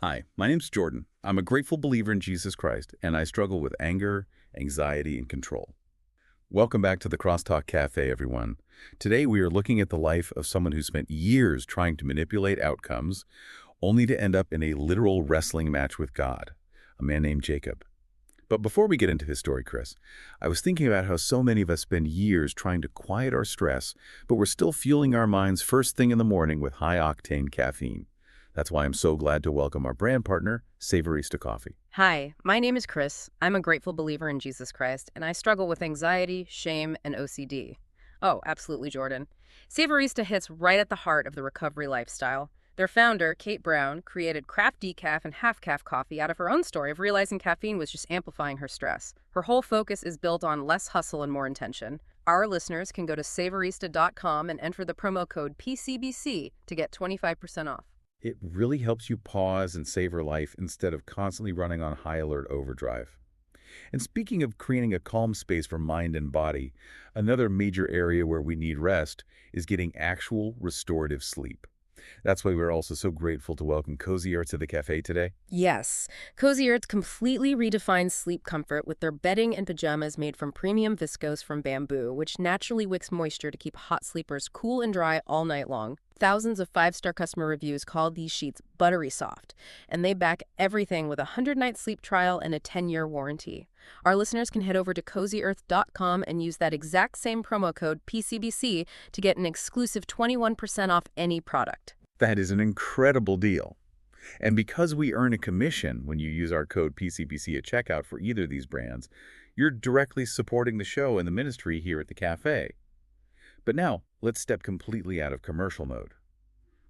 Hi, my name's Jordan. I'm a grateful believer in Jesus Christ, and I struggle with anger, anxiety, and control. Welcome back to the Crosstalk Cafe, everyone. Today we are looking at the life of someone who spent years trying to manipulate outcomes, only to end up in a literal wrestling match with God, a man named Jacob. But before we get into his story, Chris, I was thinking about how so many of us spend years trying to quiet our stress, but we're still fueling our minds first thing in the morning with high-octane caffeine. That's why I'm so glad to welcome our brand partner, Savorista Coffee. Hi, my name is Chris. I'm a grateful believer in Jesus Christ, and I struggle with anxiety, shame, and OCD. Oh, absolutely, Jordan. Savorista hits right at the heart of the recovery lifestyle. Their founder, Kate Brown, created craft decaf and half-calf coffee out of her own story of realizing caffeine was just amplifying her stress. Her whole focus is built on less hustle and more intention. Our listeners can go to savorista.com and enter the promo code PCBC to get 25% off. It really helps you pause and savor life instead of constantly running on high alert overdrive. And speaking of creating a calm space for mind and body, another major area where we need rest is getting actual restorative sleep. That's why we're also so grateful to welcome Cozy Earth to the cafe today. Yes, Cozy Earth completely redefines sleep comfort with their bedding and pajamas made from premium viscose from bamboo, which naturally wicks moisture to keep hot sleepers cool and dry all night long. Thousands of five-star customer reviews called these sheets buttery soft, and they back everything with a 100-night sleep trial and a 10-year warranty. Our listeners can head over to CozyEarth.com and use that exact same promo code PCBC to get an exclusive 21% off any product. That is an incredible deal. And because we earn a commission when you use our code PCBC at checkout for either of these brands, you're directly supporting the show and the ministry here at the cafe. But now, let's step completely out of commercial mode.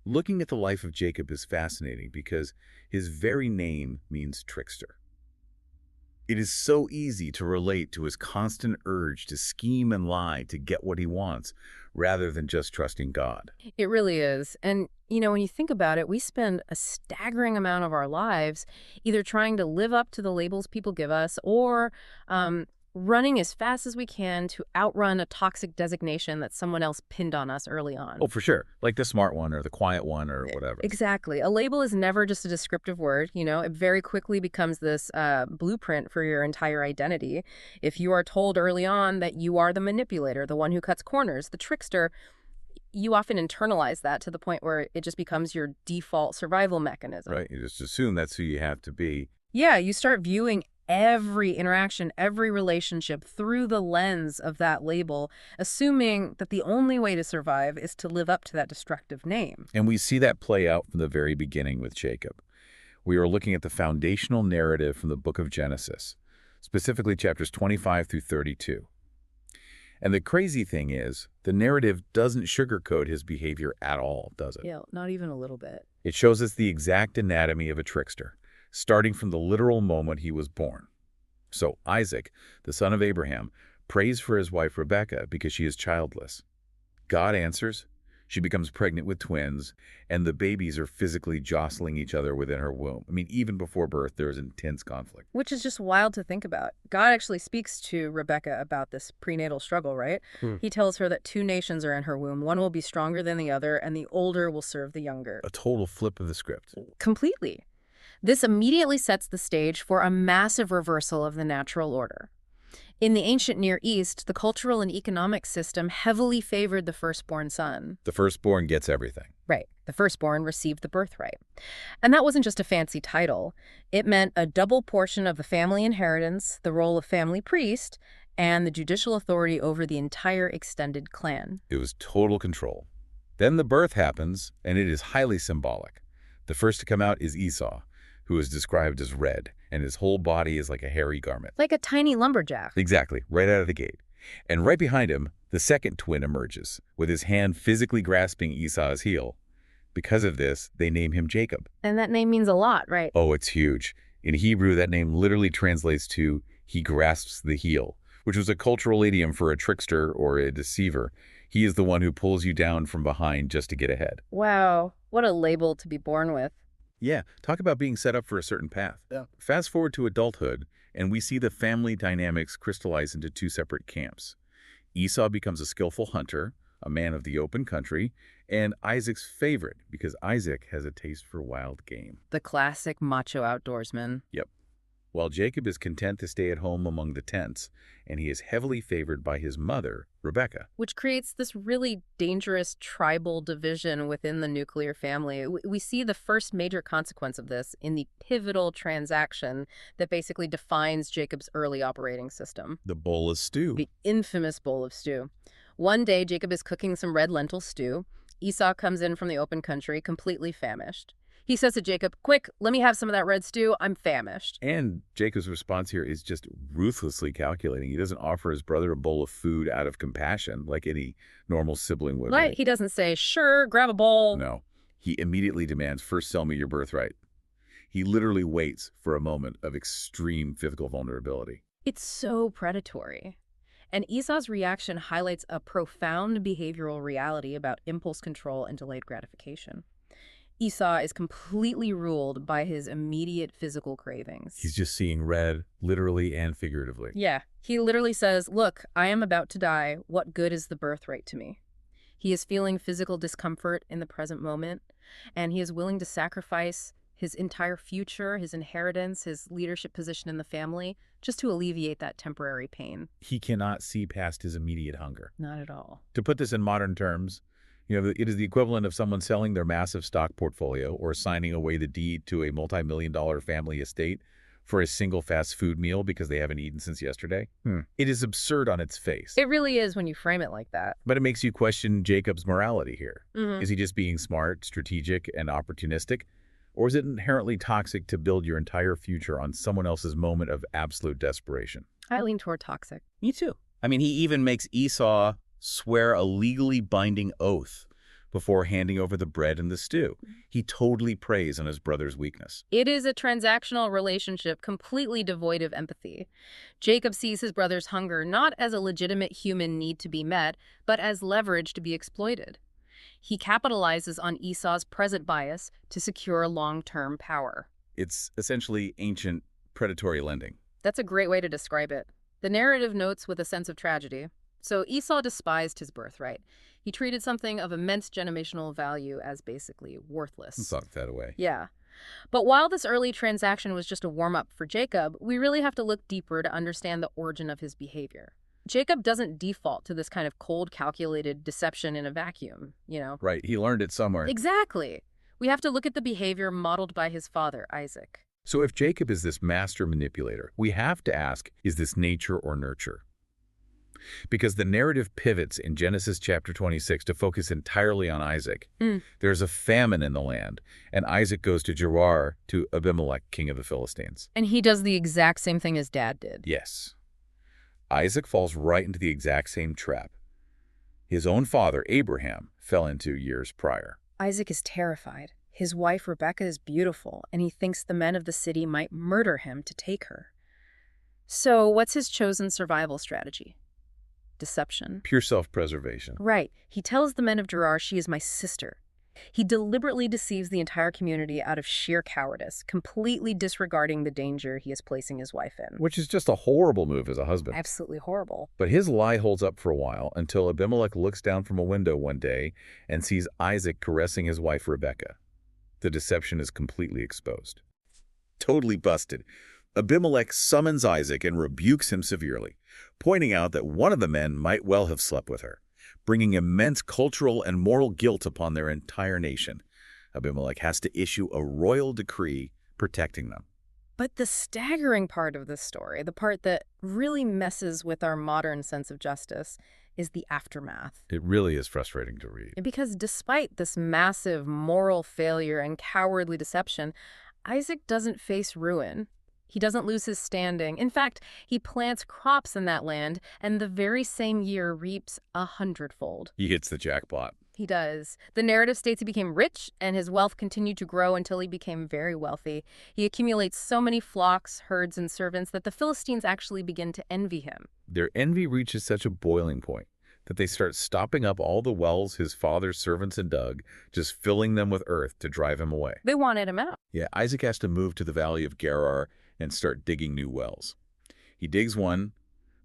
Looking at the life of Jacob is fascinating because his very name means trickster. It is so easy to relate to his constant urge to scheme and lie to get what he wants, rather than just trusting God. It really is. And, when you think about it, we spend a staggering amount of our lives either trying to live up to the labels people give us or running as fast as we can to outrun a toxic designation that someone else pinned on us early on. Oh, for sure. Like the smart one or the quiet one or whatever. Exactly. A label is never just a descriptive word. It very quickly becomes this blueprint for your entire identity. If you are told early on that you are the manipulator, the one who cuts corners, the trickster, you often internalize that to the point where it just becomes your default survival mechanism. Right. You just assume that's who you have to be. Yeah, you start viewing every interaction, every relationship through the lens of that label, assuming that the only way to survive is to live up to that destructive name. And we see that play out from the very beginning with Jacob. We are looking at the foundational narrative from the book of Genesis, specifically chapters 25 through 32. And the crazy thing is, the narrative doesn't sugarcoat his behavior at all, does it? Yeah, not even a little bit. It shows us the exact anatomy of a trickster, starting from the literal moment he was born. So Isaac, the son of Abraham, prays for his wife Rebekah because she is childless. God answers. She becomes pregnant with twins, and the babies are physically jostling each other within her womb. I mean, even before birth, there is intense conflict. Which is just wild to think about. God actually speaks to Rebekah about this prenatal struggle, right? He tells her that two nations are in her womb. One will be stronger than the other, and the older will serve the younger. A total flip of the script. Completely. This immediately sets the stage for a massive reversal of the natural order. In the ancient Near East, the cultural and economic system heavily favored the firstborn son. The firstborn gets everything. Right. The firstborn received the birthright. And that wasn't just a fancy title. It meant a double portion of the family inheritance, the role of family priest, and the judicial authority over the entire extended clan. It was total control. Then the birth happens, and it is highly symbolic. The first to come out is Esau, who is described as red, and his whole body is like a hairy garment. Like a tiny lumberjack. Exactly, right out of the gate. And right behind him, the second twin emerges, with his hand physically grasping Esau's heel. Because of this, they name him Jacob. And that name means a lot, right? Oh, it's huge. In Hebrew, that name literally translates to, he grasps the heel, which was a cultural idiom for a trickster or a deceiver. He is the one who pulls you down from behind just to get ahead. Wow, what a label to be born with. Yeah, talk about being set up for a certain path. Yeah. Fast forward to adulthood, and we see the family dynamics crystallize into two separate camps. Esau becomes a skillful hunter, a man of the open country, and Isaac's favorite because Isaac has a taste for wild game. The classic macho outdoorsman. Yep. While Jacob is content to stay at home among the tents, and he is heavily favored by his mother, Rebekah. Which creates this really dangerous tribal division within the nuclear family. We see the first major consequence of this in the pivotal transaction that basically defines Jacob's early operating system. The bowl of stew. The infamous bowl of stew. One day, Jacob is cooking some red lentil stew. Esau comes in from the open country, completely famished. He says to Jacob, "Quick, let me have some of that red stew. I'm famished." And Jacob's response here is just ruthlessly calculating. He doesn't offer his brother a bowl of food out of compassion like any normal sibling would. Right. He doesn't say, "Sure, grab a bowl." No. He immediately demands, "First sell me your birthright." He literally waits for a moment of extreme physical vulnerability. It's so predatory. And Esau's reaction highlights a profound behavioral reality about impulse control and delayed gratification. Esau is completely ruled by his immediate physical cravings. He's just seeing red, literally and figuratively. Yeah. He literally says, "Look, I am about to die. What good is the birthright to me?" He is feeling physical discomfort in the present moment, and he is willing to sacrifice his entire future, his inheritance, his leadership position in the family, just to alleviate that temporary pain. He cannot see past his immediate hunger. Not at all. To put this in modern terms, it is the equivalent of someone selling their massive stock portfolio or signing away the deed to a multi-million-dollar family estate for a single fast food meal because they haven't eaten since yesterday. It is absurd on its face. It really is when you frame it like that. But it makes you question Jacob's morality here. Mm-hmm. Is he just being smart, strategic, and opportunistic? Or is it inherently toxic to build your entire future on someone else's moment of absolute desperation? I lean toward toxic. Me too. I mean, he even makes Esau swear a legally binding oath before handing over the bread and the stew. He totally preys on his brother's weakness. It is a transactional relationship completely devoid of empathy. Jacob sees his brother's hunger not as a legitimate human need to be met, but as leverage to be exploited. He capitalizes on Esau's present bias to secure long-term power. It's essentially ancient predatory lending. That's a great way to describe it. The narrative notes with a sense of tragedy. So Esau despised his birthright. He treated something of immense generational value as basically worthless. Sucked that away. Yeah. But while this early transaction was just a warm-up for Jacob, we really have to look deeper to understand the origin of his behavior. Jacob doesn't default to this kind of cold, calculated deception in a vacuum, Right. He learned it somewhere. Exactly. We have to look at the behavior modeled by his father, Isaac. So if Jacob is this master manipulator, we have to ask, is this nature or nurture? Because the narrative pivots in Genesis chapter 26 to focus entirely on Isaac. There's a famine in the land, and Isaac goes to Gerar to Abimelech, king of the Philistines. And he does the exact same thing his dad did. Yes. Isaac falls right into the exact same trap his own father, Abraham, fell into years prior. Isaac is terrified. His wife, Rebekah, is beautiful, and he thinks the men of the city might murder him to take her. So what's his chosen survival strategy? Deception. Pure self-preservation. Right. He tells the men of Gerar, "She is my sister." He deliberately deceives the entire community out of sheer cowardice, completely disregarding the danger he is placing his wife in. Which is just a horrible move as a husband. Absolutely horrible. But his lie holds up for a while until Abimelech looks down from a window one day and sees Isaac caressing his wife Rebekah. The deception is completely exposed. Totally busted. Abimelech summons Isaac and rebukes him severely, pointing out that one of the men might well have slept with her, bringing immense cultural and moral guilt upon their entire nation. Abimelech has to issue a royal decree protecting them. But the staggering part of this story, the part that really messes with our modern sense of justice, is the aftermath. It really is frustrating to read. Because despite this massive moral failure and cowardly deception, Isaac doesn't face ruin. He doesn't lose his standing. In fact, he plants crops in that land and the very same year reaps 100-fold. He hits the jackpot. He does. The narrative states he became rich and his wealth continued to grow until he became very wealthy. He accumulates so many flocks, herds, and servants that the Philistines actually begin to envy him. Their envy reaches such a boiling point that they start stopping up all the wells his father's servants had dug, just filling them with earth to drive him away. They wanted him out. Yeah, Isaac has to move to the valley of Gerar and start digging new wells. He digs one,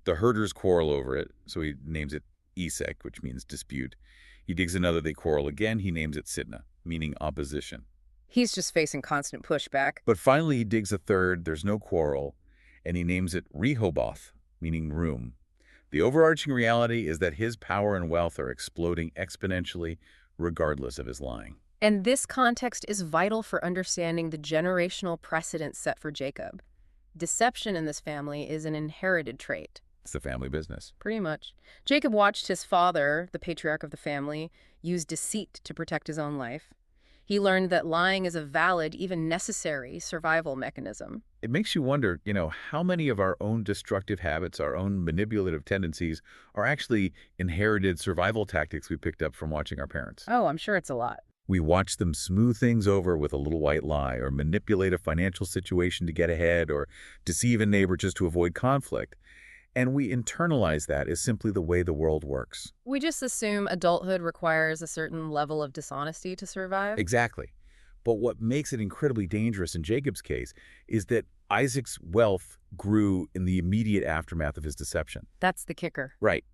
the herders quarrel over it, so he names it Esek, which means dispute. He digs another, they quarrel again. He names it Sitna, meaning opposition. He's just facing constant pushback. But finally, he digs a third, there's no quarrel, and he names it Rehoboth, meaning room. The overarching reality is that his power and wealth are exploding exponentially, regardless of his lying. And this context is vital for understanding the generational precedent set for Jacob. Deception in this family is an inherited trait. It's the family business. Pretty much. Jacob watched his father, the patriarch of the family, use deceit to protect his own life. He learned that lying is a valid, even necessary, survival mechanism. It makes you wonder, how many of our own destructive habits, our own manipulative tendencies, are actually inherited survival tactics we picked up from watching our parents. Oh, I'm sure it's a lot. We watch them smooth things over with a little white lie, or manipulate a financial situation to get ahead, or deceive a neighbor just to avoid conflict. And we internalize that as simply the way the world works. We just assume adulthood requires a certain level of dishonesty to survive. Exactly. But what makes it incredibly dangerous in Jacob's case is that Isaac's wealth grew in the immediate aftermath of his deception. That's the kicker. Right.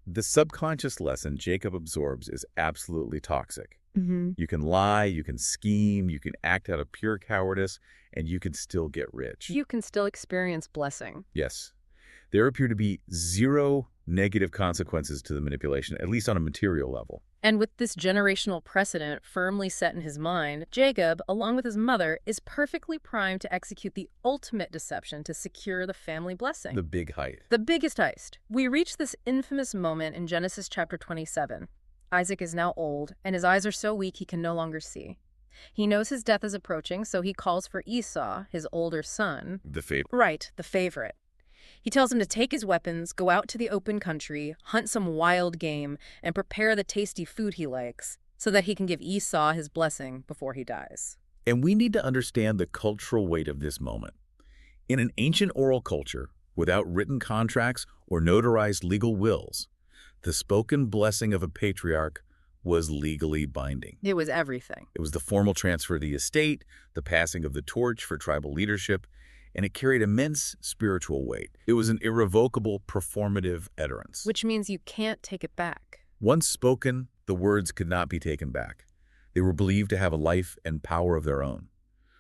The subconscious lesson Jacob absorbs is absolutely toxic. You can lie, you can scheme, you can act out of pure cowardice, and you can still get rich. You can still experience blessing. Yes. There appear to be zero negative consequences to the manipulation, at least on a material level. And with this generational precedent firmly set in his mind, Jacob, along with his mother, is perfectly primed to execute the ultimate deception to secure the family blessing. The big heist. The biggest heist. We reach this infamous moment in Genesis chapter 27. Isaac is now old, and his eyes are so weak he can no longer see. He knows his death is approaching, so he calls for Esau, his older son. The favorite. Right, the favorite. He tells him to take his weapons, go out to the open country, hunt some wild game, and prepare the tasty food he likes, so that he can give Esau his blessing before he dies. And we need to understand the cultural weight of this moment. In an ancient oral culture, without written contracts or notarized legal wills, the spoken blessing of a patriarch was legally binding. It was everything. It was the formal transfer of the estate, the passing of the torch for tribal leadership, and it carried immense spiritual weight. It was an irrevocable performative utterance. Which means you can't take it back. Once spoken, the words could not be taken back. They were believed to have a life and power of their own.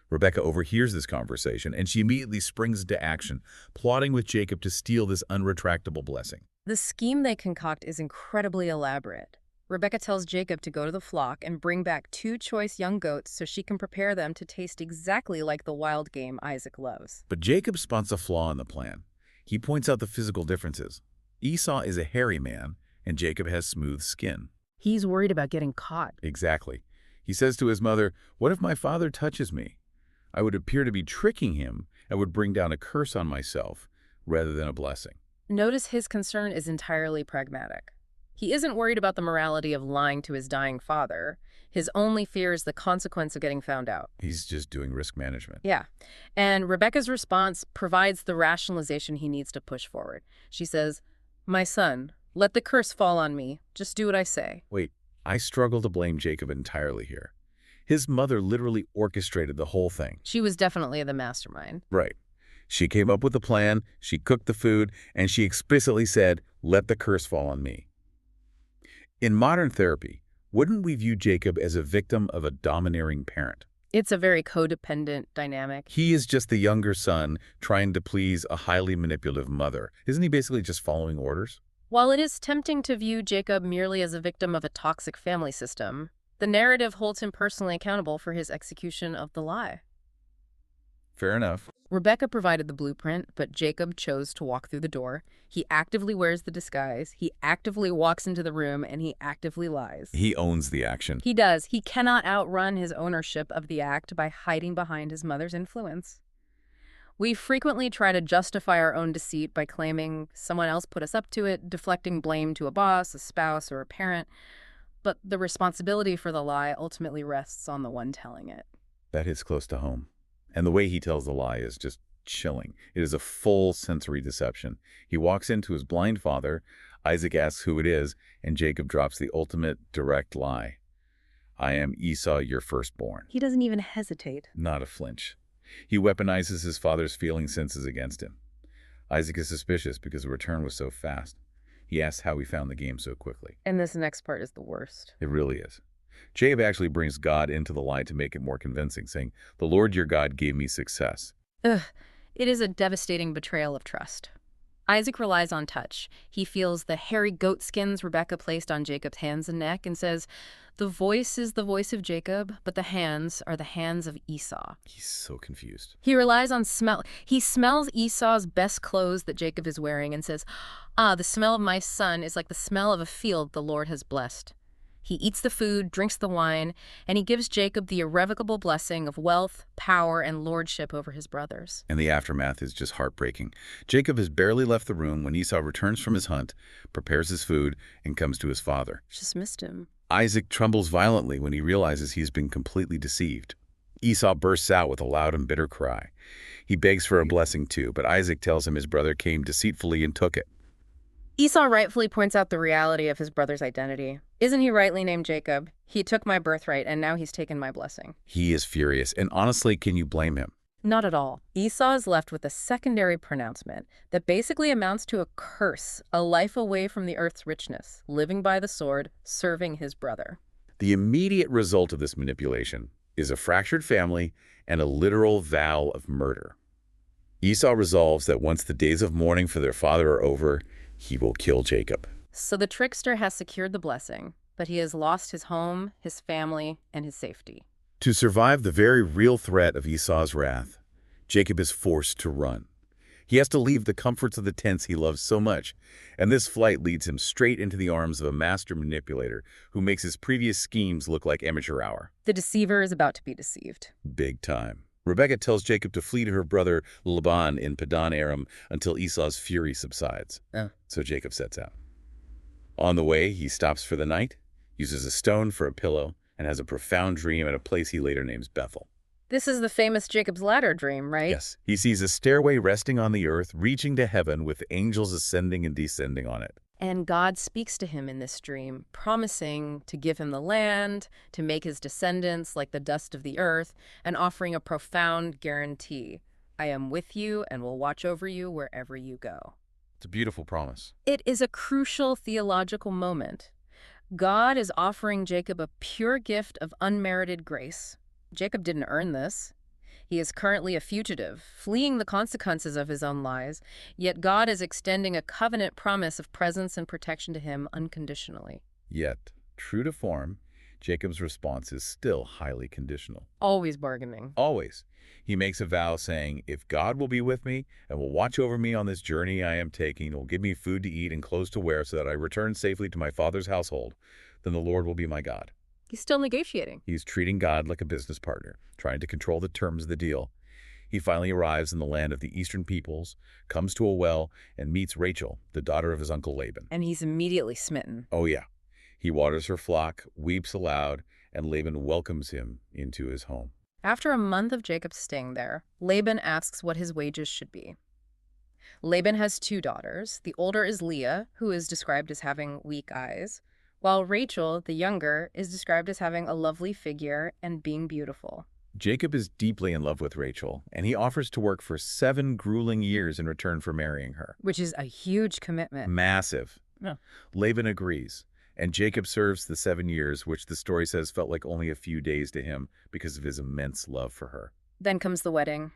Rebecca overhears this conversation, and she immediately springs into action, plotting with Jacob to steal this unretractable blessing. The scheme they concoct is incredibly elaborate. Rebecca tells Jacob to go to the flock and bring back 2 choice young goats so she can prepare them to taste exactly like the wild game Isaac loves. But Jacob spots a flaw in the plan. He points out the physical differences. Esau is a hairy man, and Jacob has smooth skin. He's worried about getting caught. Exactly. He says to his mother, "What if my father touches me? I would appear to be tricking him and would bring down a curse on myself rather than a blessing." Notice his concern is entirely pragmatic. He isn't worried about the morality of lying to his dying father. His only fear is the consequence of getting found out. He's just doing risk management. Yeah. And Rebecca's response provides the rationalization he needs to push forward. She says, "My son, let the curse fall on me. Just do what I say." Wait, I struggle to blame Jacob entirely here. His mother literally orchestrated the whole thing. She was definitely the mastermind. Right. She came up with the plan, she cooked the food, and she explicitly said, "Let the curse fall on me." In modern therapy, wouldn't we view Jacob as a victim of a domineering parent? It's a very codependent dynamic. He is just the younger son trying to please a highly manipulative mother. Isn't he basically just following orders? While it is tempting to view Jacob merely as a victim of a toxic family system, the narrative holds him personally accountable for his execution of the lie. Fair enough. Rebecca provided the blueprint, but Jacob chose to walk through the door. He actively wears the disguise, he actively walks into the room, and he actively lies. He owns the action. He does. He cannot outrun his ownership of the act by hiding behind his mother's influence. We frequently try to justify our own deceit by claiming someone else put us up to it, deflecting blame to a boss, a spouse, or a parent. But the responsibility for the lie ultimately rests on the one telling it. That hits close to home. And the way he tells the lie is just chilling. It is a full sensory deception. He walks into his blind father, Isaac asks who it is, and Jacob drops the ultimate direct lie. "I am Esau, your firstborn." He doesn't even hesitate. Not a flinch. He weaponizes his father's feeling senses against him. Isaac is suspicious because the return was so fast. He asks how he found the game so quickly. And this next part is the worst. It really is. Jacob actually brings God into the lie to make it more convincing, saying, "The Lord your God gave me success." Ugh, it is a devastating betrayal of trust. Isaac relies on touch. He feels the hairy goat skins Rebekah placed on Jacob's hands and neck and says, "The voice is the voice of Jacob, but the hands are the hands of Esau." He's so confused. He relies on smell. He smells Esau's best clothes that Jacob is wearing and says, "Ah, the smell of my son is like the smell of a field the Lord has blessed." He eats the food, drinks the wine, and he gives Jacob the irrevocable blessing of wealth, power, and lordship over his brothers. And the aftermath is just heartbreaking. Jacob has barely left the room when Esau returns from his hunt, prepares his food, and comes to his father. Just missed him. Isaac trembles violently when he realizes he's been completely deceived. Esau bursts out with a loud and bitter cry. He begs for a blessing too, but Isaac tells him his brother came deceitfully and took it. Esau rightfully points out the reality of his brother's identity. Isn't he rightly named Jacob? He took my birthright, and now he's taken my blessing. He is furious, and honestly, can you blame him? Not at all. Esau is left with a secondary pronouncement that basically amounts to a curse, a life away from the earth's richness, living by the sword, serving his brother. The immediate result of this manipulation is a fractured family and a literal vow of murder. Esau resolves that once the days of mourning for their father are over, he will kill Jacob. So the trickster has secured the blessing, but he has lost his home, his family, and his safety. To survive the very real threat of Esau's wrath, Jacob is forced to run. He has to leave the comforts of the tents he loves so much, and this flight leads him straight into the arms of a master manipulator who makes his previous schemes look like amateur hour. The deceiver is about to be deceived. Big time. Rebekah tells Jacob to flee to her brother Laban in Padan Aram until Esau's fury subsides. So Jacob sets out. On the way, he stops for the night, uses a stone for a pillow, and has a profound dream at a place he later names Bethel. This is the famous Jacob's Ladder dream, right? Yes. He sees a stairway resting on the earth, reaching to heaven with angels ascending and descending on it. And God speaks to him in this dream, promising to give him the land, to make his descendants like the dust of the earth, and offering a profound guarantee. I am with you and will watch over you wherever you go. It's a beautiful promise. It is a crucial theological moment. God is offering Jacob a pure gift of unmerited grace. Jacob didn't earn this. He is currently a fugitive, fleeing the consequences of his own lies, yet God is extending a covenant promise of presence and protection to him unconditionally. Yet, true to form, Jacob's response is still highly conditional. Always bargaining. Always. He makes a vow saying, if God will be with me and will watch over me on this journey I am taking, will give me food to eat and clothes to wear so that I return safely to my father's household, then the Lord will be my God. He's still negotiating. He's treating God like a business partner, trying to control the terms of the deal. He finally arrives in the land of the eastern peoples, comes to a well, and meets Rachel, the daughter of his uncle Laban. And he's immediately smitten. Oh yeah. He waters her flock, weeps aloud, and Laban welcomes him into his home. After a month of Jacob staying there, Laban asks what his wages should be. Laban has 2 daughters. The older is Leah, who is described as having weak eyes, while Rachel, the younger, is described as having a lovely figure and being beautiful. Jacob is deeply in love with Rachel, and he offers to work for 7 grueling years in return for marrying her. Which is a huge commitment. Massive. Yeah. Laban agrees, and Jacob serves the 7 years, which the story says felt like only a few days to him because of his immense love for her. Then comes the wedding.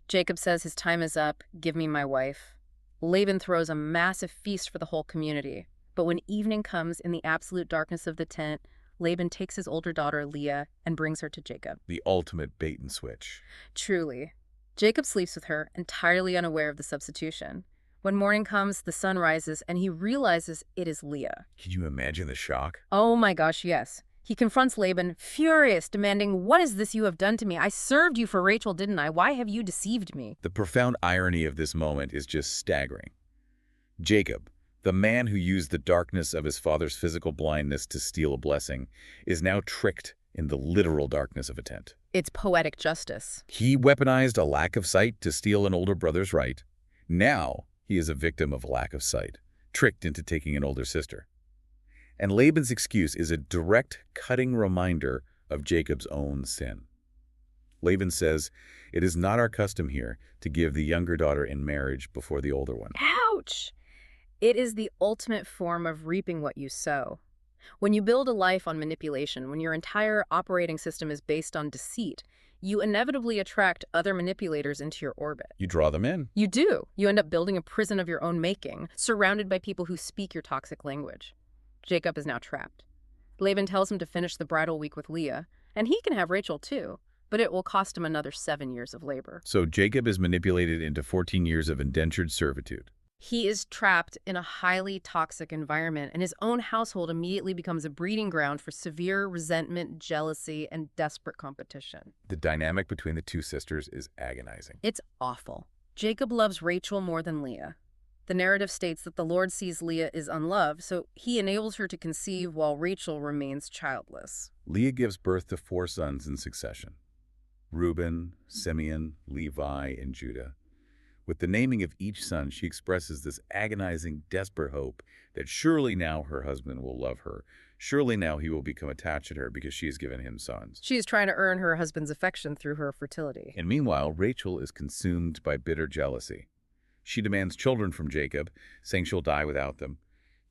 Jacob says his time is up, give me my wife. Laban throws a massive feast for the whole community. But when evening comes in the absolute darkness of the tent, Laban takes his older daughter, Leah, and brings her to Jacob. The ultimate bait and switch. Truly. Jacob sleeps with her, entirely unaware of the substitution. When morning comes, the sun rises, and he realizes it is Leah. Can you imagine the shock? Oh my gosh, yes. He confronts Laban, furious, demanding, "What is this you have done to me? I served you for Rachel, didn't I? Why have you deceived me?" The profound irony of this moment is just staggering. Jacob, the man who used the darkness of his father's physical blindness to steal a blessing, is now tricked in the literal darkness of a tent. It's poetic justice. He weaponized a lack of sight to steal an older brother's right. Now he is a victim of a lack of sight, tricked into taking an older sister. And Laban's excuse is a direct, cutting reminder of Jacob's own sin. Laban says, "It is not our custom here to give the younger daughter in marriage before the older one." Ouch! It is the ultimate form of reaping what you sow. When you build a life on manipulation, when your entire operating system is based on deceit, you inevitably attract other manipulators into your orbit. You draw them in. You do. You end up building a prison of your own making, surrounded by people who speak your toxic language. Jacob is now trapped. Laban tells him to finish the bridal week with Leah, and he can have Rachel too, but it will cost him another 7 years of labor. So Jacob is manipulated into 14 years of indentured servitude. He is trapped in a highly toxic environment, and his own household immediately becomes a breeding ground for severe resentment, jealousy, and desperate competition. The dynamic between the two sisters is agonizing. It's awful. Jacob loves Rachel more than Leah. The narrative states that the Lord sees Leah is unloved, so he enables her to conceive while Rachel remains childless. Leah gives birth to 4 sons in succession: Reuben, Simeon, Levi, and Judah. With the naming of each son, she expresses this agonizing, desperate hope that surely now her husband will love her. Surely now he will become attached to her because she has given him sons. She is trying to earn her husband's affection through her fertility. And meanwhile, Rachel is consumed by bitter jealousy. She demands children from Jacob, saying she'll die without them.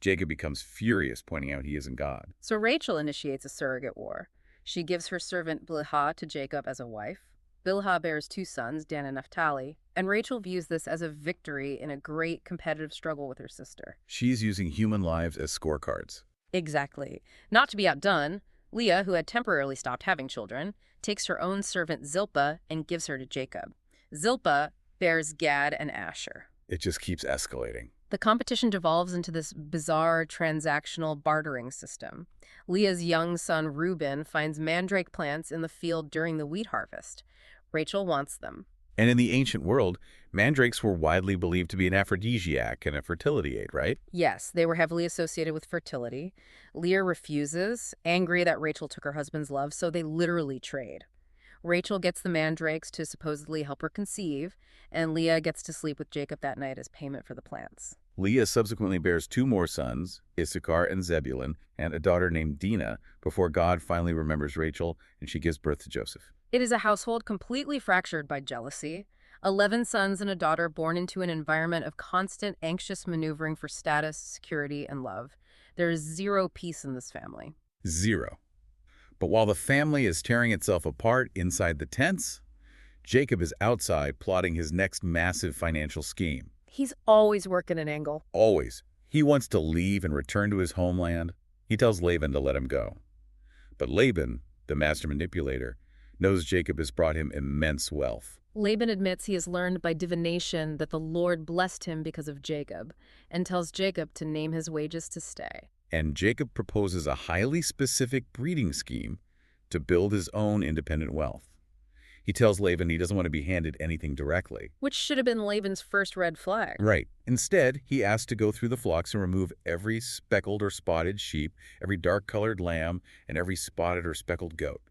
Jacob becomes furious, pointing out he isn't God. So Rachel initiates a surrogate war. She gives her servant Bilhah to Jacob as a wife. Bilhah bears 2 sons, Dan and Naphtali, and Rachel views this as a victory in a great competitive struggle with her sister. She's using human lives as scorecards. Exactly. Not to be outdone, Leah, who had temporarily stopped having children, takes her own servant Zilpah and gives her to Jacob. Zilpah bears Gad and Asher. It just keeps escalating. The competition devolves into this bizarre transactional bartering system. Leah's young son Reuben finds mandrake plants in the field during the wheat harvest. Rachel wants them. And in the ancient world, mandrakes were widely believed to be an aphrodisiac and a fertility aid, right? Yes, they were heavily associated with fertility. Leah refuses, angry that Rachel took her husband's love, so they literally trade. Rachel gets the mandrakes to supposedly help her conceive, and Leah gets to sleep with Jacob that night as payment for the plants. Leah subsequently bears 2 more sons, Issachar and Zebulun, and a daughter named Dinah, before God finally remembers Rachel and she gives birth to Joseph. It is a household completely fractured by jealousy. 11 sons and a daughter born into an environment of constant anxious maneuvering for status, security, and love. There is 0 peace in this family. 0. But while the family is tearing itself apart inside the tents, Jacob is outside plotting his next massive financial scheme. He's always working an angle. Always. He wants to leave and return to his homeland. He tells Laban to let him go. But Laban, the master manipulator, knows Jacob has brought him immense wealth. Laban admits he has learned by divination that the Lord blessed him because of Jacob, and tells Jacob to name his wages to stay. And Jacob proposes a highly specific breeding scheme to build his own independent wealth. He tells Laban he doesn't want to be handed anything directly. Which should have been Laban's first red flag. Right. Instead, he asks to go through the flocks and remove every speckled or spotted sheep, every dark-colored lamb, and every spotted or speckled goat.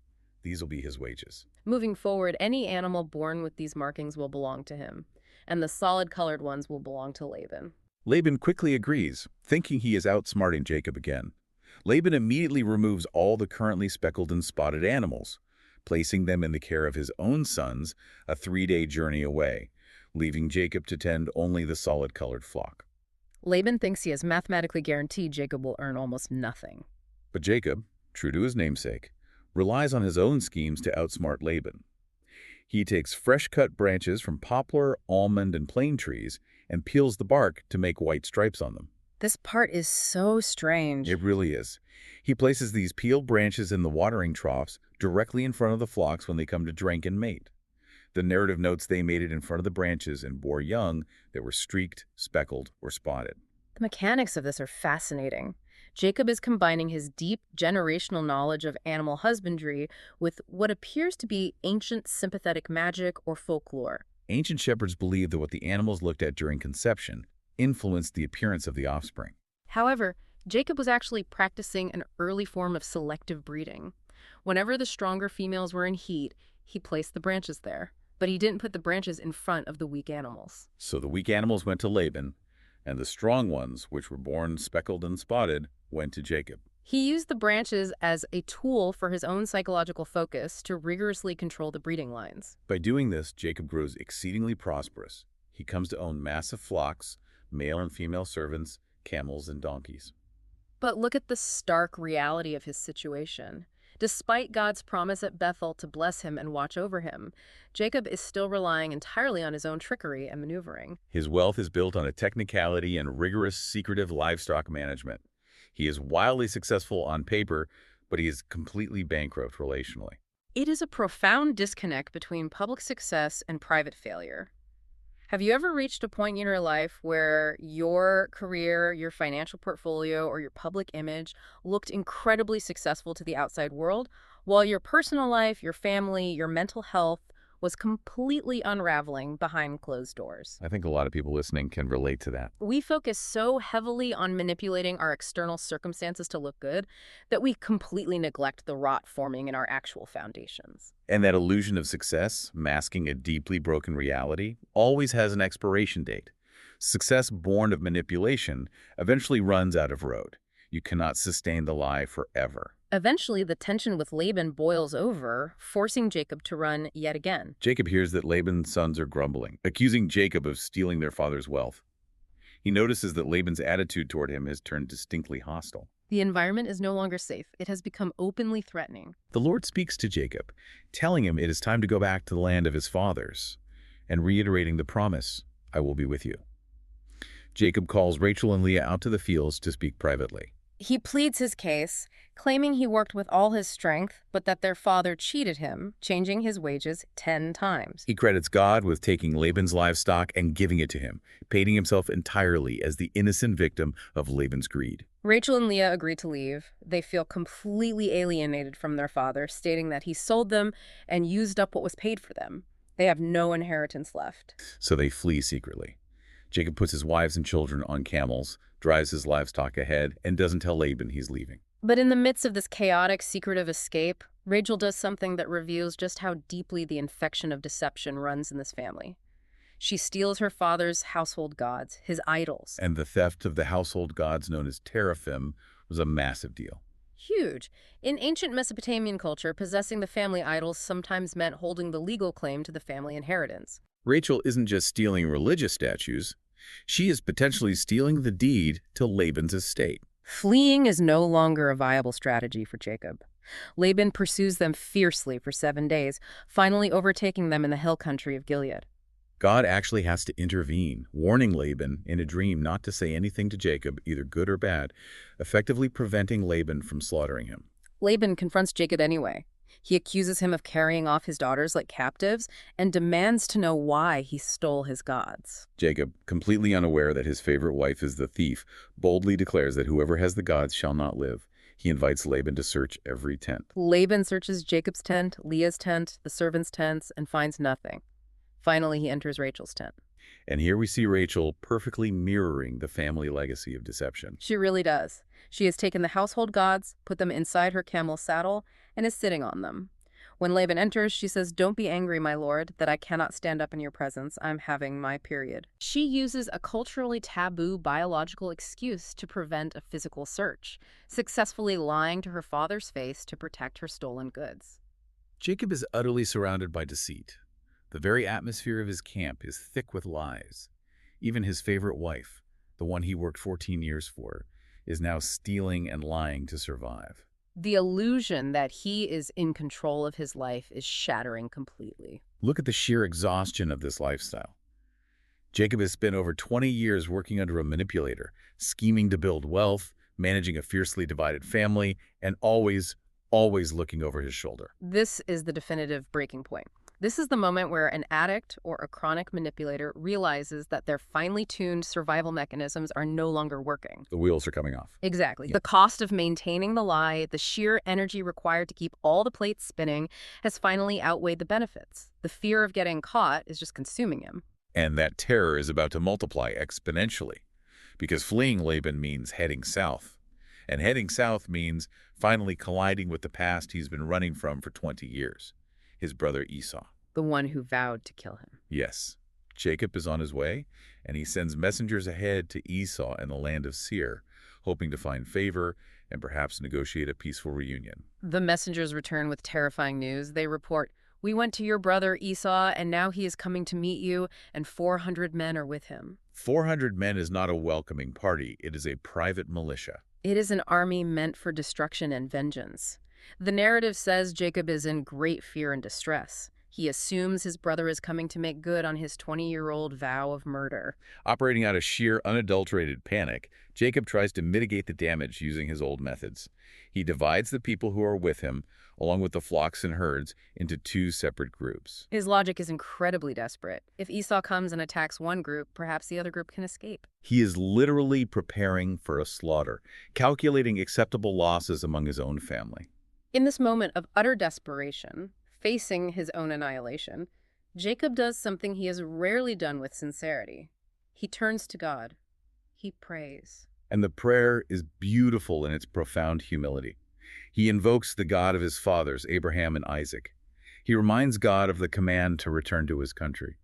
These will be his wages. Moving forward, any animal born with these markings will belong to him, and the solid-colored ones will belong to Laban. Laban quickly agrees, thinking he is outsmarting Jacob again. Laban immediately removes all the currently speckled and spotted animals, placing them in the care of his own sons a 3-day journey away, leaving Jacob to tend only the solid-colored flock. Laban thinks he has mathematically guaranteed Jacob will earn almost nothing. But Jacob, true to his namesake, relies on his own schemes to outsmart Laban. He takes fresh-cut branches from poplar, almond, and plane trees and peels the bark to make white stripes on them. This part is so strange. It really is. He places these peeled branches in the watering troughs directly in front of the flocks when they come to drink and mate. The narrative notes they mated in front of the branches and bore young that were streaked, speckled, or spotted. The mechanics of this are fascinating. Jacob is combining his deep generational knowledge of animal husbandry with what appears to be ancient sympathetic magic or folklore. Ancient shepherds believed that what the animals looked at during conception influenced the appearance of the offspring. However, Jacob was actually practicing an early form of selective breeding. Whenever the stronger females were in heat, he placed the branches there, but he didn't put the branches in front of the weak animals. So the weak animals went to Laban, and the strong ones, which were born speckled and spotted, went to Jacob. He used the branches as a tool for his own psychological focus to rigorously control the breeding lines. By doing this, Jacob grows exceedingly prosperous. He comes to own massive flocks, male and female servants, camels and donkeys. But look at the stark reality of his situation. Despite God's promise at Bethel to bless him and watch over him, Jacob is still relying entirely on his own trickery and maneuvering. His wealth is built on a technicality and rigorous, secretive livestock management. He is wildly successful on paper, but he is completely bankrupt relationally. It is a profound disconnect between public success and private failure. Have you ever reached a point in your life where your career, your financial portfolio, or your public image looked incredibly successful to the outside world, while your personal life, your family, your mental health was completely unraveling behind closed doors? I think a lot of people listening can relate to that. We focus so heavily on manipulating our external circumstances to look good that we completely neglect the rot forming in our actual foundations. And that illusion of success, masking a deeply broken reality, always has an expiration date. Success born of manipulation eventually runs out of road. You cannot sustain the lie forever. Eventually, the tension with Laban boils over, forcing Jacob to run yet again. Jacob hears that Laban's sons are grumbling, accusing Jacob of stealing their father's wealth. He notices that Laban's attitude toward him has turned distinctly hostile. The environment is no longer safe. It has become openly threatening. The Lord speaks to Jacob, telling him it is time to go back to the land of his fathers, and reiterating the promise, "I will be with you." Jacob calls Rachel and Leah out to the fields to speak privately. He pleads his case, claiming he worked with all his strength, but that their father cheated him, changing his wages 10 times. He credits God with taking Laban's livestock and giving it to him, painting himself entirely as the innocent victim of Laban's greed. Rachel and Leah agree to leave. They feel completely alienated from their father, stating that he sold them and used up what was paid for them. They have no inheritance left. So they flee secretly. Jacob puts his wives and children on camels, drives his livestock ahead, and doesn't tell Laban he's leaving. But in the midst of this chaotic, secretive escape, Rachel does something that reveals just how deeply the infection of deception runs in this family. She steals her father's household gods, his idols. And the theft of the household gods known as teraphim was a massive deal. Huge. In ancient Mesopotamian culture, possessing the family idols sometimes meant holding the legal claim to the family inheritance. Rachel isn't just stealing religious statues. She is potentially stealing the deed to Laban's estate. Fleeing is no longer a viable strategy for Jacob. Laban pursues them fiercely for 7 days, finally overtaking them in the hill country of Gilead. God actually has to intervene, warning Laban in a dream not to say anything to Jacob, either good or bad, effectively preventing Laban from slaughtering him. Laban confronts Jacob anyway. He accuses him of carrying off his daughters like captives and demands to know why he stole his gods. Jacob, completely unaware that his favorite wife is the thief, boldly declares that whoever has the gods shall not live. He invites Laban to search every tent. Laban searches Jacob's tent, Leah's tent, the servants' tents, and finds nothing. Finally, he enters Rachel's tent. And here we see Rachel perfectly mirroring the family legacy of deception. She really does. She has taken the household gods, put them inside her camel's saddle, and is sitting on them. When Laban enters, she says, "Don't be angry, my lord, that I cannot stand up in your presence. I'm having my period." She uses a culturally taboo biological excuse to prevent a physical search, successfully lying to her father's face to protect her stolen goods. Jacob is utterly surrounded by deceit. The very atmosphere of his camp is thick with lies. Even his favorite wife, the one he worked 14 years for, is now stealing and lying to survive. The illusion that he is in control of his life is shattering completely. Look at the sheer exhaustion of this lifestyle. Jacob has spent over 20 years working under a manipulator, scheming to build wealth, managing a fiercely divided family, and always looking over his shoulder. This is the definitive breaking point. This is the moment where an addict or a chronic manipulator realizes that their finely tuned survival mechanisms are no longer working. The wheels are coming off. Exactly. Yeah. The cost of maintaining the lie, the sheer energy required to keep all the plates spinning, has finally outweighed the benefits. The fear of getting caught is just consuming him. And that terror is about to multiply exponentially, because fleeing Laban means heading south. And heading south means finally colliding with the past he's been running from for 20 years. His brother Esau. The one who vowed to kill him. Yes, Jacob is on his way, and he sends messengers ahead to Esau in the land of Seir, hoping to find favor and perhaps negotiate a peaceful reunion. The messengers return with terrifying news. They report, "We went to your brother Esau, and now he is coming to meet you, and 400 men are with him." 400 men is not a welcoming party. It is a private militia. It is an army meant for destruction and vengeance. The narrative says Jacob is in great fear and distress. He assumes his brother is coming to make good on his 20-year-old vow of murder. Operating out of sheer, unadulterated panic, Jacob tries to mitigate the damage using his old methods. He divides the people who are with him, along with the flocks and herds, into two separate groups. His logic is incredibly desperate. If Esau comes and attacks one group, perhaps the other group can escape. He is literally preparing for a slaughter, calculating acceptable losses among his own family. In this moment of utter desperation, facing his own annihilation, Jacob does something he has rarely done with sincerity. He turns to God. He prays. And the prayer is beautiful in its profound humility. He invokes the God of his fathers, Abraham and Isaac. He reminds God of the command to return to his country.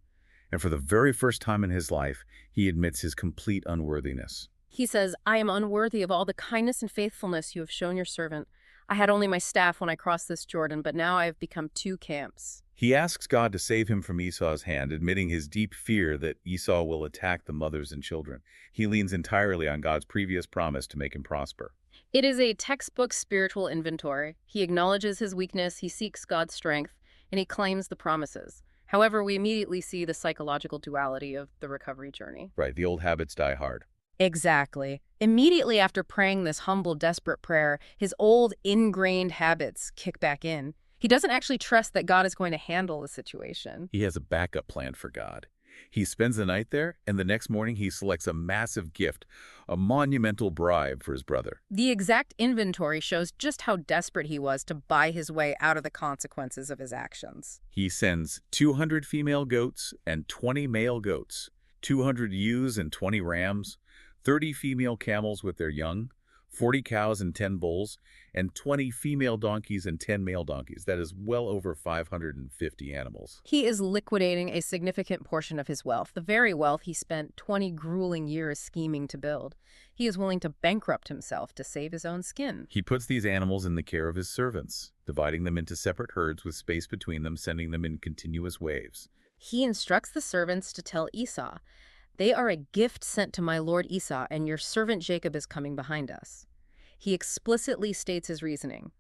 And for the very first time in his life, he admits his complete unworthiness. He says, "I am unworthy of all the kindness and faithfulness you have shown your servant. I had only my staff when I crossed this Jordan, but now I have become two camps." He asks God to save him from Esau's hand, admitting his deep fear that Esau will attack the mothers and children. He leans entirely on God's previous promise to make him prosper. It is a textbook spiritual inventory. He acknowledges his weakness, he seeks God's strength, and he claims the promises. However, we immediately see the psychological duality of the recovery journey. Right, the old habits die hard. Exactly. Immediately after praying this humble, desperate prayer, his old, ingrained habits kick back in. He doesn't actually trust that God is going to handle the situation. He has a backup plan for God. He spends the night there, and the next morning he selects a massive gift, a monumental bribe for his brother. The exact inventory shows just how desperate he was to buy his way out of the consequences of his actions. He sends 200 female goats and 20 male goats, 200 ewes and 20 rams, 30 female camels with their young, 40 cows and 10 bulls, and 20 female donkeys and 10 male donkeys. That is well over 550 animals. He is liquidating a significant portion of his wealth, the very wealth he spent 20 grueling years scheming to build. He is willing to bankrupt himself to save his own skin. He puts these animals in the care of his servants, dividing them into separate herds with space between them, sending them in continuous waves. He instructs the servants to tell Esau, "They are a gift sent to my lord Esau, and your servant Jacob is coming behind us." He explicitly states his reasoning.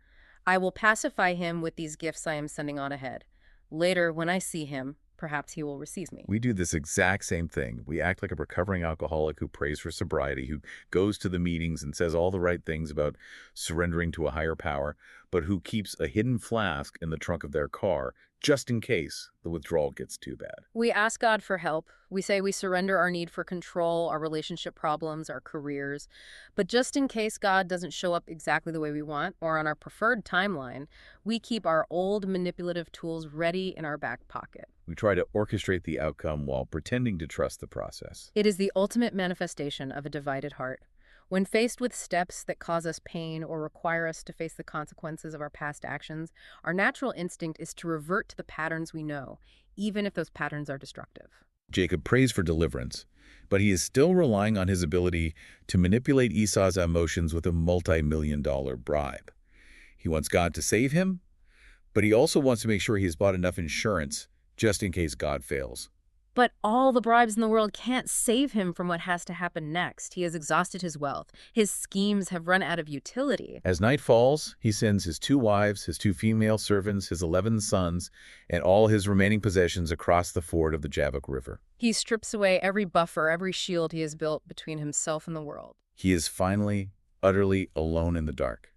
"I will pacify him with these gifts I am sending on ahead. Later, when I see him, perhaps he will receive me." We do this exact same thing. We act like a recovering alcoholic who prays for sobriety, who goes to the meetings and says all the right things about surrendering to a higher power, but who keeps a hidden flask in the trunk of their car just in case the withdrawal gets too bad. We ask God for help. We say we surrender our need for control, our relationship problems, our careers. But just in case God doesn't show up exactly the way we want or on our preferred timeline, we keep our old manipulative tools ready in our back pocket. We try to orchestrate the outcome while pretending to trust the process. It is the ultimate manifestation of a divided heart. When faced with steps that cause us pain or require us to face the consequences of our past actions, our natural instinct is to revert to the patterns we know, even if those patterns are destructive. Jacob prays for deliverance, but he is still relying on his ability to manipulate Esau's emotions with a multi-million-dollar bribe. He wants God to save him, but he also wants to make sure he has bought enough insurance just in case God fails. But all the bribes in the world can't save him from what has to happen next. He has exhausted his wealth. His schemes have run out of utility. As night falls, he sends his 2 wives, his 2 female servants, his 11 sons, and all his remaining possessions across the ford of the Jabbok River. He strips away every buffer, every shield he has built between himself and the world. He is finally, utterly alone in the dark.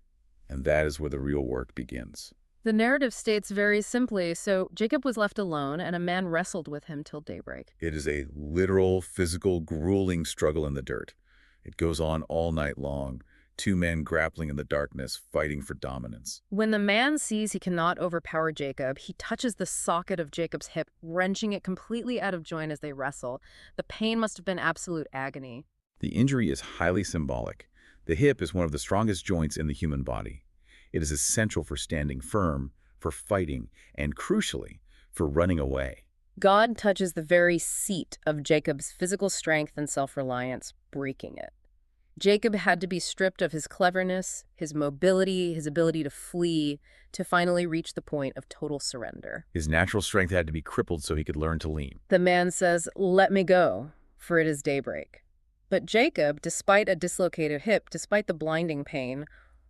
And that is where the real work begins. The narrative states very simply, so Jacob was left alone, and a man wrestled with him till daybreak. It is a literal, physical, grueling struggle in the dirt. It goes on all night long, 2 men grappling in the darkness, fighting for dominance. When the man sees he cannot overpower Jacob, he touches the socket of Jacob's hip, wrenching it completely out of joint as they wrestle. The pain must have been absolute agony. The injury is highly symbolic. The hip is one of the strongest joints in the human body. It is essential for standing firm, for fighting, and crucially, for running away. God touches the very seat of Jacob's physical strength and self-reliance, breaking it. Jacob had to be stripped of his cleverness, his mobility, his ability to flee, to finally reach the point of total surrender. His natural strength had to be crippled so he could learn to lean. The man says, "Let me go, for it is daybreak." But Jacob, despite a dislocated hip, despite the blinding pain,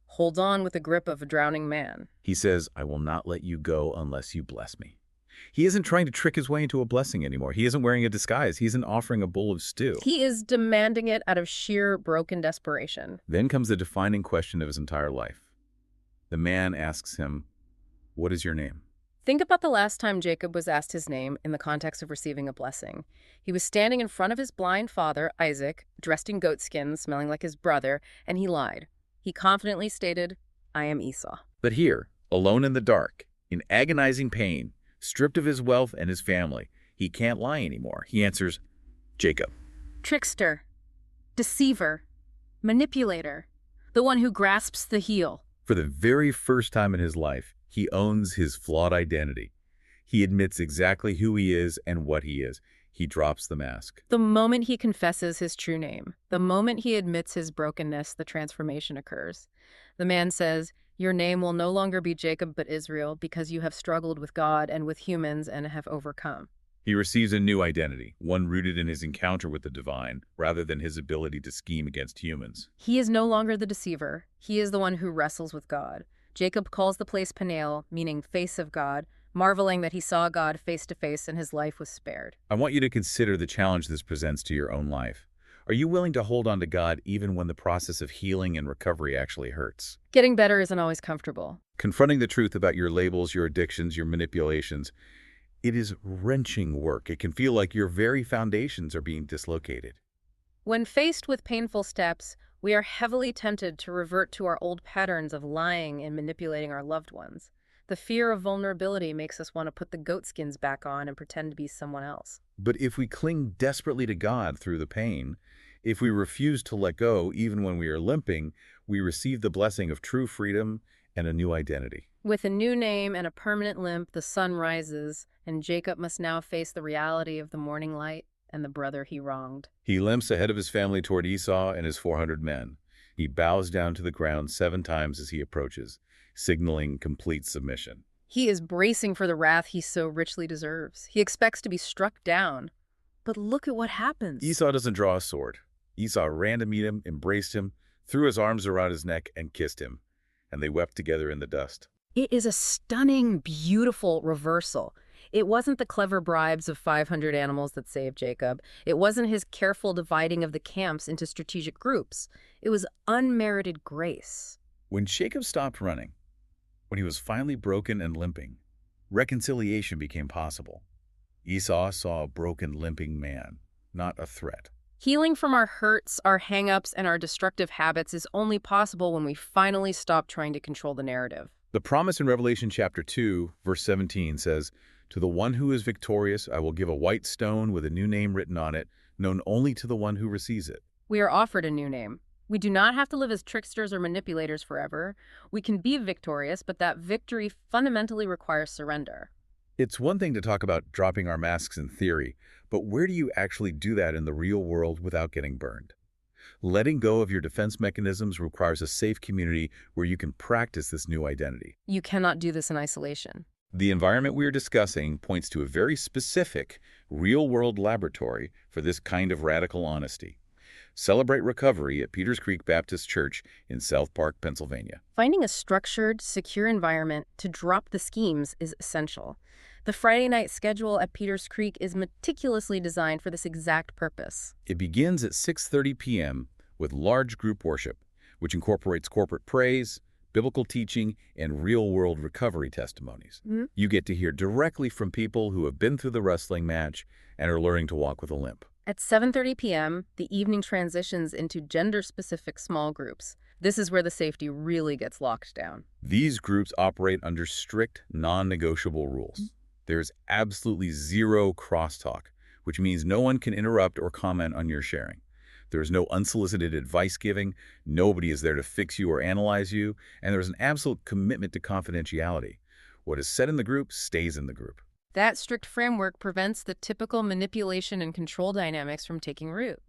holds on with the grip of a drowning man. He says, "I will not let you go unless you bless me." He isn't trying to trick his way into a blessing anymore. He isn't wearing a disguise. He isn't offering a bowl of stew. He is demanding it out of sheer broken desperation. Then comes the defining question of his entire life. The man asks him, "What is your name?" Think about the last time Jacob was asked his name in the context of receiving a blessing. He was standing in front of his blind father, Isaac, dressed in goatskin, smelling like his brother, and he lied. He confidently stated, "I am Esau." But here, alone in the dark, in agonizing pain, stripped of his wealth and his family, he can't lie anymore. He answers, "Jacob." Trickster, deceiver, manipulator, the one who grasps the heel. For the very first time in his life, he owns his flawed identity. He admits exactly who he is and what he is. He drops the mask. The moment he confesses his true name, the moment he admits his brokenness, the transformation occurs. The man says, "Your name will no longer be Jacob but Israel, because you have struggled with God and with humans and have overcome." He receives a new identity, one rooted in his encounter with the divine, rather than his ability to scheme against humans. He is no longer the deceiver. He is the one who wrestles with God. Jacob calls the place Peniel, meaning face of God, marveling that he saw God face to face and his life was spared. I want you to consider the challenge this presents to your own life. Are you willing to hold on to God even when the process of healing and recovery actually hurts? Getting better isn't always comfortable. Confronting the truth about your labels, your addictions, your manipulations, it is wrenching work. It can feel like your very foundations are being dislocated. When faced with painful steps, we are heavily tempted to revert to our old patterns of lying and manipulating our loved ones. The fear of vulnerability makes us want to put the goatskins back on and pretend to be someone else. But if we cling desperately to God through the pain, if we refuse to let go even when we are limping, we receive the blessing of true freedom and a new identity. With a new name and a permanent limp, the sun rises, and Jacob must now face the reality of the morning light and the brother he wronged. He limps ahead of his family toward Esau and his 400 men. He bows down to the ground 7 times as he approaches, signaling complete submission. He is bracing for the wrath he so richly deserves. He expects to be struck down. But look at what happens. Esau doesn't draw a sword. Esau ran to meet him, embraced him, threw his arms around his neck, and kissed him. And they wept together in the dust. It is a stunning, beautiful reversal. It wasn't the clever bribes of 500 animals that saved Jacob. It wasn't his careful dividing of the camps into strategic groups. It was unmerited grace. When Jacob stopped running, when he was finally broken and limping, reconciliation became possible. Esau saw a broken, limping man, not a threat. Healing from our hurts, our hang-ups, and our destructive habits is only possible when we finally stop trying to control the narrative. The promise in Revelation chapter 2, verse 17 says, "To the one who is victorious, I will give a white stone with a new name written on it, known only to the one who receives it." We are offered a new name. We do not have to live as tricksters or manipulators forever. We can be victorious, but that victory fundamentally requires surrender. It's one thing to talk about dropping our masks in theory, but where do you actually do that in the real world without getting burned? Letting go of your defense mechanisms requires a safe community where you can practice this new identity. You cannot do this in isolation. The environment we are discussing points to a very specific, real-world laboratory for this kind of radical honesty. Celebrate recovery at Peters Creek Baptist Church in South Park, Pennsylvania. Finding a structured, secure environment to drop the schemes is essential. The Friday night schedule at Peters Creek is meticulously designed for this exact purpose. It begins at 6:30 p.m. with large group worship, which incorporates corporate praise, biblical teaching, and real-world recovery testimonies. You get to hear directly from people who have been through the wrestling match and are learning to walk with a limp. At 7:30 p.m., the evening transitions into gender-specific small groups. This is where the safety really gets locked down. These groups operate under strict, non-negotiable rules. There's absolutely zero crosstalk, which means no one can interrupt or comment on your sharing. There's no unsolicited advice giving, nobody is there to fix you or analyze you, and there's an absolute commitment to confidentiality. What is said in the group stays in the group. That strict framework prevents the typical manipulation and control dynamics from taking root.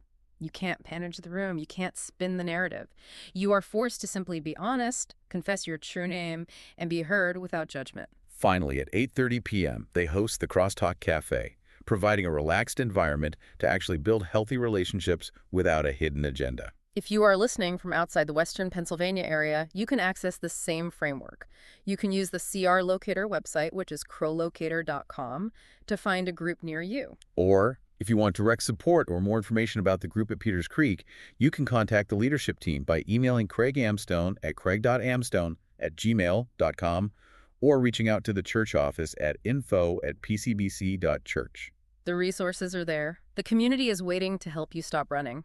You can't manage the room. You can't spin the narrative. You are forced to simply be honest, confess your true name, and be heard without judgment. Finally, at 8:30 p.m., they host the Crosstalk Cafe, providing a relaxed environment to actually build healthy relationships without a hidden agenda. If you are listening from outside the Western Pennsylvania area, you can access the same framework. You can use the CR Locator website, which is crowlocator.com, to find a group near you. Or, if you want direct support or more information about the group at Peters Creek, you can contact the leadership team by emailing Craig Amstone at craig.amstone@gmail.com or reaching out to the church office at info@pcbc.church. The resources are there. The community is waiting to help you stop running.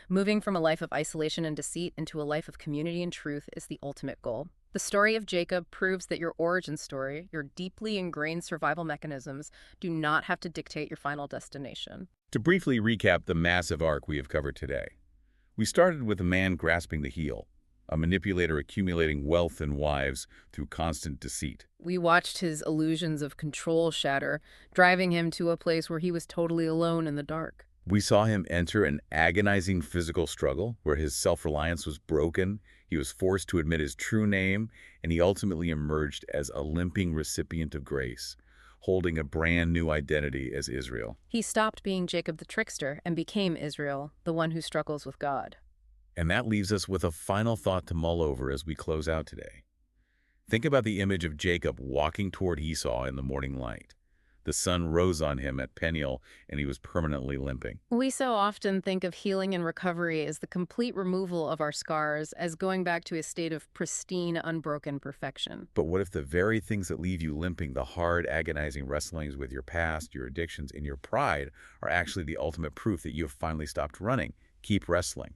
Moving from a life of isolation and deceit into a life of community and truth is the ultimate goal. The story of Jacob proves that your origin story, your deeply ingrained survival mechanisms, do not have to dictate your final destination. To briefly recap the massive arc we have covered today, we started with a man grasping the heel, a manipulator accumulating wealth and wives through constant deceit. We watched his illusions of control shatter, driving him to a place where he was totally alone in the dark. We saw him enter an agonizing physical struggle where his self-reliance was broken, he was forced to admit his true name, and he ultimately emerged as a limping recipient of grace, holding a brand new identity as Israel. He stopped being Jacob the trickster and became Israel, the one who struggles with God. And that leaves us with a final thought to mull over as we close out today. Think about the image of Jacob walking toward Esau in the morning light. The sun rose on him at Peniel, and he was permanently limping. We so often think of healing and recovery as the complete removal of our scars, as going back to a state of pristine, unbroken perfection. But what if the very things that leave you limping, the hard, agonizing wrestlings with your past, your addictions, and your pride, are actually the ultimate proof that you have finally stopped running? Keep wrestling.